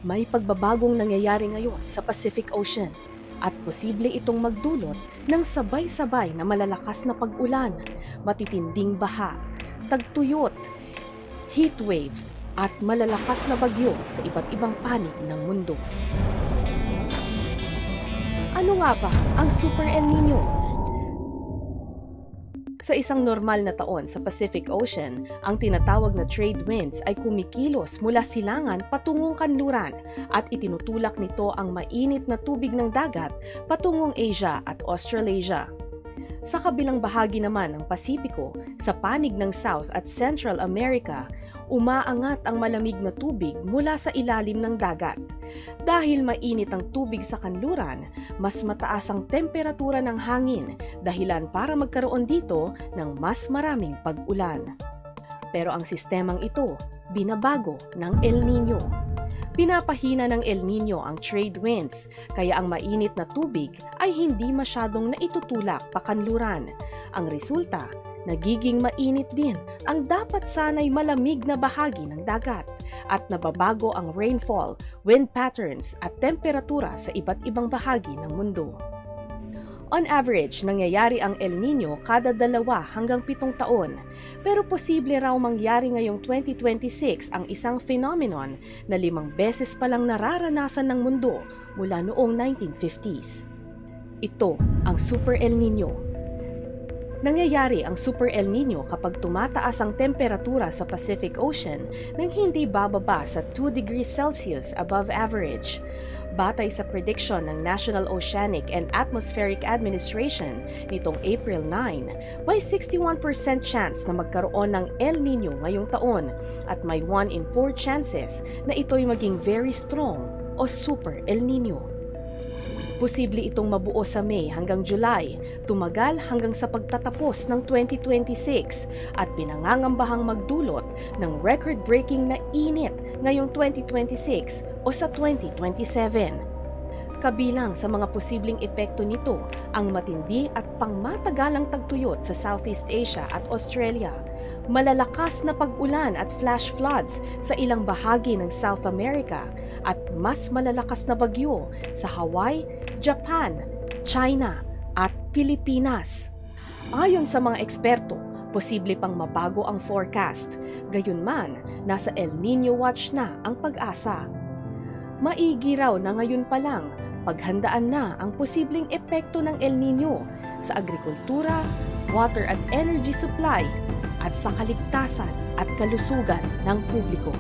May pagbabagong nangyayari ngayon sa Pacific Ocean at posible itong magdulot ng sabay-sabay na malalakas na pag-ulan, matitinding baha, tagtuyot, heatwave at malalakas na bagyo sa iba't ibang panig ng mundo. Ano nga ba ang Super El Nino? Sa isang normal na taon sa Pacific Ocean, ang tinatawag na trade winds ay kumikilos mula silangan patungong kanluran at itinutulak nito ang mainit na tubig ng dagat patungong Asia at Australasia. Sa kabilang bahagi naman ng Pasipiko, sa panig ng South at Central America, umaangat ang malamig na tubig mula sa ilalim ng dagat. Dahil mainit ang tubig sa kanluran, mas mataas ang temperatura ng hangin, dahilan para magkaroon dito ng mas maraming pag-ulan. Pero ang sistemang ito, binabago ng El Nino. Pinapahina ng El Nino ang trade winds, kaya ang mainit na tubig ay hindi masyadong naitutulak pa kanluran. Ang resulta, nagiging mainit din ang dapat sanay malamig na bahagi ng dagat at nababago ang rainfall, wind patterns at temperatura sa iba't ibang bahagi ng mundo. On average, nangyayari ang El Nino kada 2 hanggang 7 taon, pero posible raw mangyari ngayong 2026 ang isang phenomenon na 5 beses pa lang nararanasan ng mundo mula noong 1950s. Ito ang Super El Nino. Nangyayari ang Super El Nino kapag tumataas ang temperatura sa Pacific Ocean nang hindi bababa sa 2 degrees Celsius above average. Batay sa prediction ng National Oceanic and Atmospheric Administration nitong April 9, may 61% chance na magkaroon ng El Nino ngayong taon at may 1 in 4 chances na ito'y maging very strong o Super El Nino. Posible itong mabuo sa May hanggang July, tumagal hanggang sa pagtatapos ng 2026 at pinangangambahang magdulot ng record-breaking na init ngayong 2026 o sa 2027. Kabilang sa mga posibleng epekto nito ang matindi at pangmatagalang tagtuyot sa Southeast Asia at Australia, malalakas na pag-ulan at flash floods sa ilang bahagi ng South America at mas malalakas na bagyo sa Hawaii, Japan, China at Pilipinas. Ayon sa mga eksperto, posible pang mabago ang forecast. Gayunman, nasa El Nino Watch na ang pag-asa. Maigi raw na ngayon pa lang, paghandaan na ang posibleng epekto ng El Nino sa agrikultura, water at energy supply, at sa kaligtasan at kalusugan ng publiko.